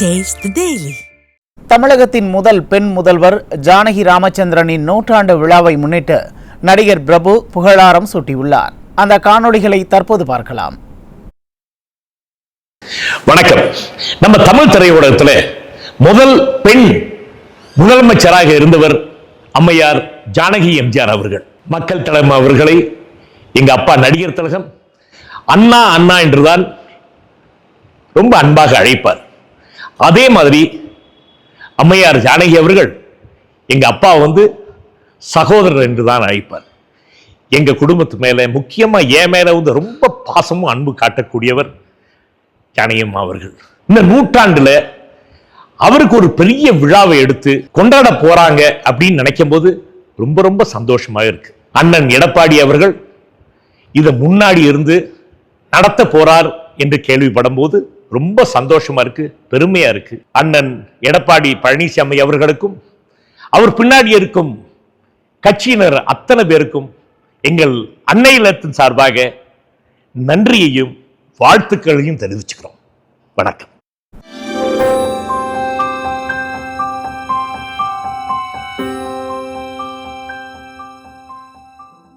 Taste the Daily. தமிழகத்தின் முதல் பெண் முதல்வர் ஜானகி ராமச்சந்திரனின் நூற்றாண்டு விழாவை முன்னிட்டு நடிகர் பிரபு புகழாரம் சூட்டியுள்ளார். அந்த காணொளிகளை தற்போது பார்க்கலாம். வணக்கம். நம்ம தமிழ் திரையுலகத்தில் முதல் பெண் முதலமைச்சராக இருந்தவர் அம்மையார் ஜானகி எம்ஜிஆர் அவர்கள். மக்கள் தலைமை அவர்களை எங்க அப்பா நடிகர் திலகம் அண்ணா அண்ணா என்றுதான் ரொம்ப அன்பாக அழைப்பார். அதே மாதிரி அம்மையார் ஜானகி அவர்கள் எங்க அப்பா சகோதரர் என்றுதான் அழைப்பார். எங்க குடும்பத்து மேல முக்கியமா என் மேல ரொம்ப பாசமும் அன்பு காட்டக்கூடியவர் ஜானகி அம்மா அவர்கள். இந்த நூற்றாண்டுல அவருக்கு ஒரு பெரிய விழாவை எடுத்து கொண்டாட போறாங்க அப்படின்னு நினைக்கும் போது ரொம்ப ரொம்ப சந்தோஷமாக இருக்கு. அண்ணன் எடப்பாடி அவர்கள் இதை முன்னாடி இருந்து நடத்த போறார் என்று கேள்விப்படும் போது ரொம்ப சந்தோஷமா இருக்கு, பெருமையா இருக்கு. அண்ணன் எடப்பாடி பழனிசாமி அவர்களுக்கும் அவர் பின்னாடி இருக்கும் கட்சியினர் அத்தனை பேருக்கும் எங்கள் அன்னை இல்லத்தின் சார்பாக நன்றியையும் வாழ்த்துக்களையும் தெரிவிச்சுக்கிறோம். வணக்கம்.